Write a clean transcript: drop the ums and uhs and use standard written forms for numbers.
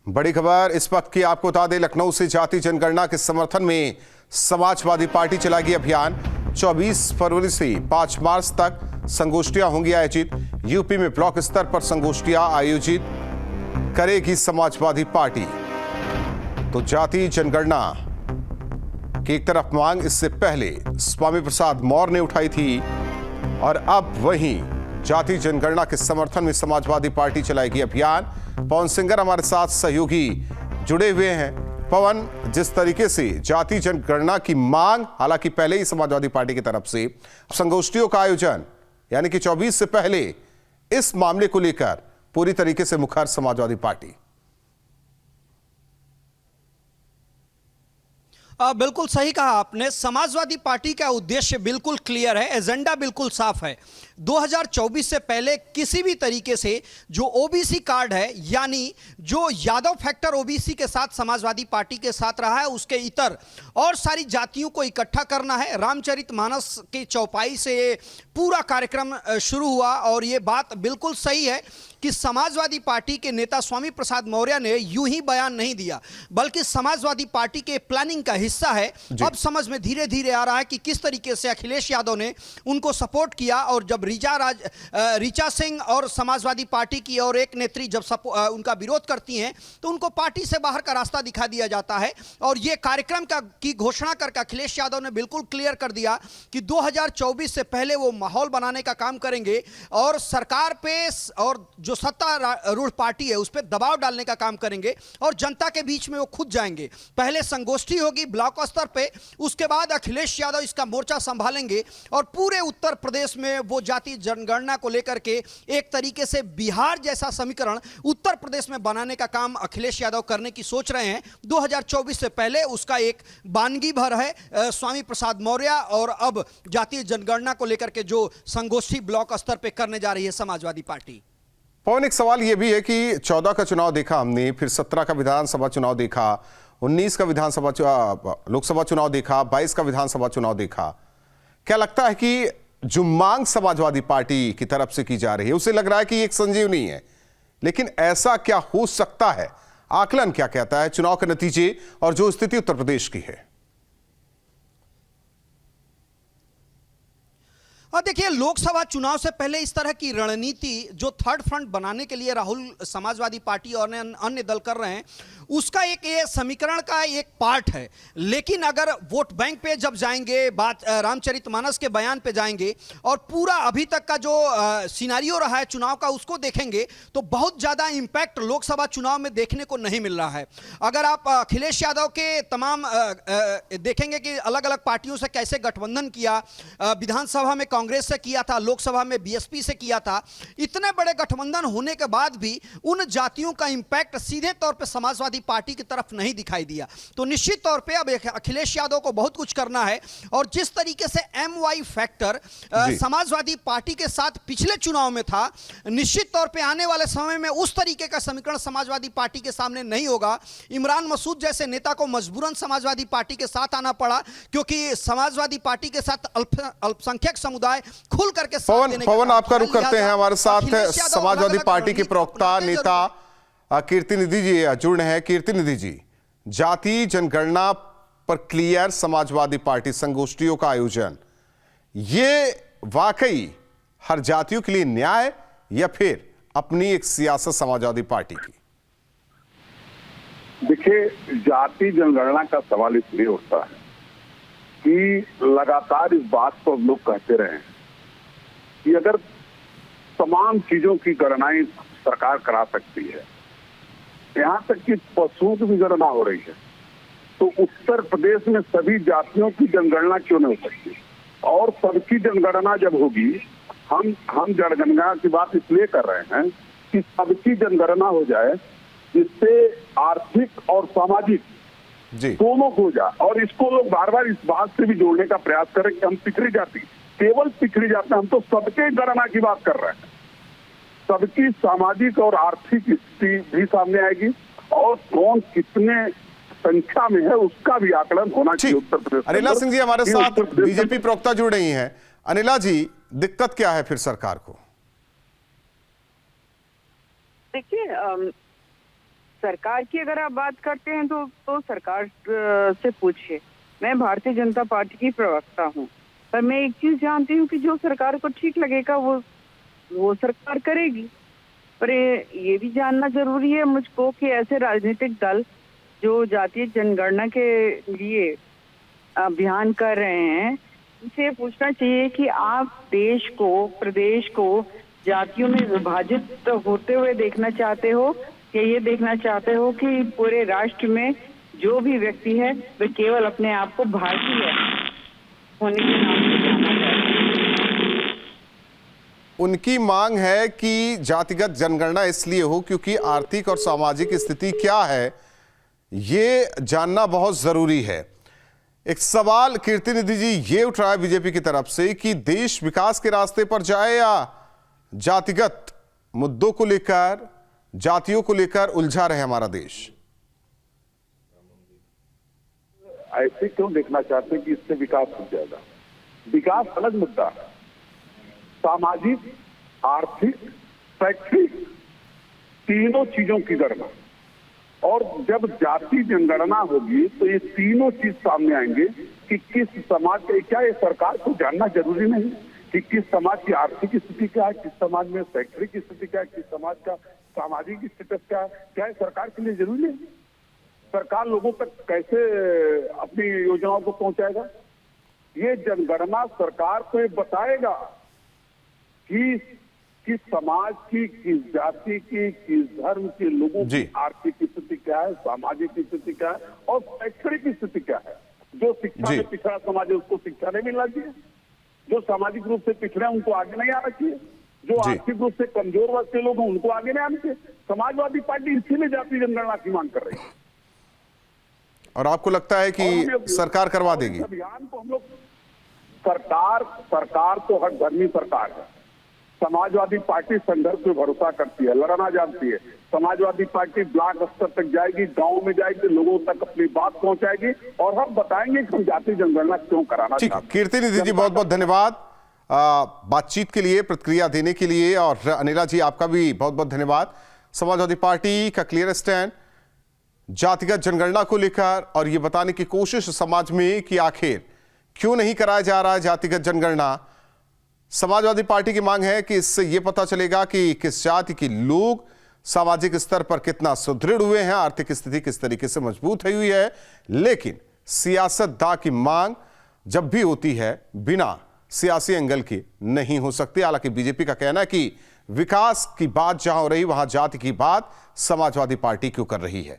बड़ी खबर इस वक्त की आपको बता दें, लखनऊ से जाति जनगणना के समर्थन में समाजवादी पार्टी चलाएगी अभियान। 24 फरवरी से 5 मार्च तक संगोष्ठियां होंगी आयोजित। यूपी में ब्लॉक स्तर पर संगोष्ठियां आयोजित करेगी समाजवादी पार्टी। तो जाति जनगणना की एक तरफ मांग इससे पहले स्वामी प्रसाद मौर्य ने उठाई थी और अब वहीं जाति जनगणना के समर्थन में समाजवादी पार्टी चलाएगी अभियान। पवन सिंगर हमारे साथ सहयोगी जुड़े हुए हैं। पवन, जिस तरीके से जाति जनगणना की मांग हालांकि पहले ही समाजवादी पार्टी की तरफ से संगोष्ठियों का आयोजन यानी कि 24 से पहले इस मामले को लेकर पूरी तरीके से मुखर समाजवादी पार्टी। बिल्कुल सही कहा आपने। समाजवादी पार्टी का उद्देश्य बिल्कुल क्लियर है, एजेंडा बिल्कुल साफ है। 2024 से पहले किसी भी तरीके से जो ओबीसी कार्ड है, यानी जो यादव फैक्टर ओबीसी के साथ समाजवादी पार्टी के साथ रहा है, उसके इतर और सारी जातियों को इकट्ठा करना है। रामचरितमानस की चौपाई से ये पूरा कार्यक्रम शुरू हुआ और ये बात बिल्कुल सही है कि समाजवादी पार्टी के नेता स्वामी प्रसाद मौर्य ने यूं ही बयान नहीं दिया, बल्कि समाजवादी पार्टी के प्लानिंग का हिस्सा है। अब समझ में धीरे धीरे आ रहा है कि किस तरीके से अखिलेश यादव ने उनको सपोर्ट किया और जब रीचा सिंह और समाजवादी पार्टी की और एक नेत्री जब उनका विरोध करती हैं तो उनको पार्टी से बाहर का रास्ता दिखा दिया जाता है। और यह कार्यक्रम की घोषणा करके अखिलेश यादव ने बिल्कुल क्लियर कर दिया कि 2024 से पहले वो माहौल बनाने का काम करेंगे और सरकार पे और जो सत्तारूढ़ पार्टी है उस पर दबाव डालने का काम करेंगे और जनता के बीच में वो खुद जाएंगे। पहले संगोष्ठी होगी ब्लॉक स्तर पे, उसके बाद अखिलेश यादव इसका मोर्चा संभालेंगे और पूरे उत्तर प्रदेश में वो जाति जनगणना को लेकर के एक तरीके से बिहार जैसा समीकरण उत्तर प्रदेश में बनाने का काम अखिलेश यादव करने की सोच रहे हैं। 2024 से पहले उसका एक बानगी भर है स्वामी प्रसाद मौर्य और अब जातीय जनगणना को लेकर के जो संगोष्ठी ब्लॉक स्तर पे करने जा रही है समाजवादी पार्टी। पवन, एक सवाल यह भी है कि 14 का चुनाव देखा हमने, फिर 17 का विधानसभा चुनाव देखा, 19 का लोकसभा चुनाव देखा, 22 का विधानसभा चुनाव देखा। क्या लगता है कि जो मांग समाजवादी पार्टी की तरफ से की जा रही है उसे लग रहा है कि एक संजीवनी है, लेकिन ऐसा क्या हो सकता है? आकलन क्या कहता है चुनाव के नतीजे और जो स्थिति उत्तर प्रदेश की है? और देखिए, लोकसभा चुनाव से पहले इस तरह की रणनीति जो थर्ड फ्रंट बनाने के लिए राहुल समाजवादी पार्टी और अन्य दल कर रहे हैं उसका एक ये समीकरण का एक पार्ट है। लेकिन अगर वोट बैंक पे जब जाएंगे, बात रामचरितमानस के बयान पे जाएंगे और पूरा अभी तक का जो सिनारियो रहा है चुनाव का उसको देखेंगे तो बहुत ज़्यादा इम्पैक्ट लोकसभा चुनाव में देखने को नहीं मिल रहा है। अगर आप अखिलेश यादव के तमाम देखेंगे कि अलग अलग पार्टियों से कैसे गठबंधन किया, विधानसभा में कांग्रेस से किया था, लोकसभा में बीएसपी से किया था, इतने बड़े गठबंधन होने के बाद भी उन जातियों का इंपैक्ट सीधे तौर पे समाजवादी पार्टी की तरफ नहीं दिखाई दिया। तो निश्चित तौर पे अब अखिलेश यादव को बहुत कुछ करना है और जिस तरीके से एमवाई फैक्टर समाजवादी पार्टी के साथ पिछले चुनाव में था, निश्चित तौर पे आने वाले समय में उस तरीके का समीकरण समाजवादी पार्टी के सामने नहीं होगा। इमरान मसूद जैसे नेता को मजबूरन समाजवादी पार्टी के साथ आना पड़ा क्योंकि समाजवादी पार्टी के साथ अल्पसंख्यक समुदाय खुल करके साथ देने पवन, आपका रुख करते हैं। हमारे साथ समाजवादी पार्टी के प्रवक्ता नेता कीर्ति निधि जी जुड़ रहे हैं। कीर्ति निधि जी, जाति जनगणना पर क्लियर समाजवादी पार्टी संगोष्ठियों का आयोजन, ये वाकई हर जातियों के लिए न्याय या फिर अपनी एक सियासत समाजवादी पार्टी की? देखिए, जाति जनगणना का सवाल इसलिए उठता है कि लगातार इस बात को लोग कहते रहे कि अगर तमाम चीजों की गणनाएं सरकार करा सकती है, यहाँ तक कि पशुओं की भी गणना हो रही है, तो उत्तर प्रदेश में सभी जातियों की जनगणना क्यों नहीं हो सकती? और सबकी जनगणना जब होगी, हम जनगणना की बात इसलिए कर रहे हैं कि सबकी जनगणना हो जाए जिससे आर्थिक और सामाजिक दोनों हो जाए। और इसको लोग बार बार इस बात से भी जोड़ने का प्रयास करें कि हम पिछड़ी जाति, केवल पिछड़ी जाति, हम तो सबके गणना की बात कर रहे हैं। सबकी सामाजिक और आर्थिक स्थिति भी सामने आएगी और कौन कितने संख्या में है उसका भी आकलन होना चाहिए उत्तर प्रदेश। अनिला सिंह जी हमारे साथ बीजेपी प्रवक्ता जुड़ रही हैं। अनिला जी, दिक्कत क्या है फिर सरकार को? देखिए, सरकार की अगर आप बात करते हैं तो सरकार से पूछिए। मैं भारतीय जनता पार्टी की प्रवक्ता हूँ, पर मैं एक चीज जानती हूँ कि जो सरकार को ठीक लगेगा वो सरकार करेगी। पर ये भी जानना जरूरी है मुझको कि ऐसे राजनीतिक दल जो जातीय जनगणना के लिए अभियान कर रहे हैं, उनसे पूछना चाहिए कि आप देश को, प्रदेश को जातियों में विभाजित होते हुए देखना चाहते हो या ये देखना चाहते हो कि पूरे राष्ट्र में जो भी व्यक्ति है वह केवल अपने आप को भारतीय होने के नाम से जाना चाहते हैं। उनकी मांग है कि जातिगत जनगणना इसलिए हो क्योंकि आर्थिक और सामाजिक स्थिति क्या है ये जानना बहुत जरूरी है। एक सवाल कीर्ति निधि जी ये उठ रहा है बीजेपी की तरफ से कि देश विकास के रास्ते पर जाए या जातिगत मुद्दों को लेकर, जातियों को लेकर उलझा रहे हमारा देश। ऐसे क्यों देखना चाहते हैं कि इससे विकास हो जाएगा? विकास अलग मुद्दा है। सामाजिक, आर्थिक, शैक्षिक तीनों चीजों की गणना, और जब जाति जनगणना होगी तो ये तीनों चीज सामने आएंगे कि किस समाज के, क्या ये सरकार को जानना जरूरी नहीं कि किस समाज की आर्थिक स्थिति क्या है, किस समाज में शैक्षणिक स्थिति क्या है, किस समाज का सामाजिक स्टेटस क्या है? क्या ये सरकार के लिए जरूरी है? सरकार लोगों तक कैसे अपनी योजनाओं को पहुंचाएगा? ये जनगणना सरकार को ये बताएगा कि किस समाज की, किस जाति की, किस धर्म के लोगों की आर्थिक स्थिति क्या है, सामाजिक स्थिति क्या है और शैक्षणिक स्थिति क्या है। जो शिक्षा में पिछड़ा समाज है उसको शिक्षा नहीं मिलना चाहिए, जो सामाजिक रूप से पिछड़े हैं उनको आगे नहीं आना चाहिए, जो आर्थिक रूप से कमजोर वर्ग के लोग हैं उनको आगे नहीं आना चाहिए। समाजवादी पार्टी इसीलिए जाति जनगणना की मांग कर रही है। और आपको लगता है कि सरकार करवा देगी? अभियान को हम लोग, सरकार तो हर धर्मी सरकार है। समाजवादी पार्टी संघर्ष पे भरोसा करती है, लड़ना जानती है। समाजवादी पार्टी ब्लॉक स्तर तक जाएगी, गांव में जाएगी, लोगों तक अपनी बात पहुंचाएगी और हम बताएंगे कि हम जाति जनगणना क्यों कराना चाहते हैं। कीर्ति निधि जी बहुत बहुत धन्यवाद बातचीत के लिए, प्रतिक्रिया देने के लिए, और अनिला जी आपका भी बहुत बहुत धन्यवाद। समाजवादी पार्टी का क्लियर स्टैंड जातिगत जनगणना को लेकर और ये बताने की कोशिश समाज में कि आखिर क्यों नहीं कराया जा रहा है जातिगत जनगणना। समाजवादी पार्टी की मांग है कि इससे यह पता चलेगा कि किस जाति के लोग सामाजिक स्तर पर कितना सुदृढ़ हुए हैं, आर्थिक स्थिति किस तरीके से मजबूत हुई है। लेकिन सियासतदां की मांग जब भी होती है बिना सियासी एंगल के नहीं हो सकती। हालांकि बीजेपी का कहना है कि विकास की बात जहां हो रही वहां जाति की बात समाजवादी पार्टी क्यों कर रही है।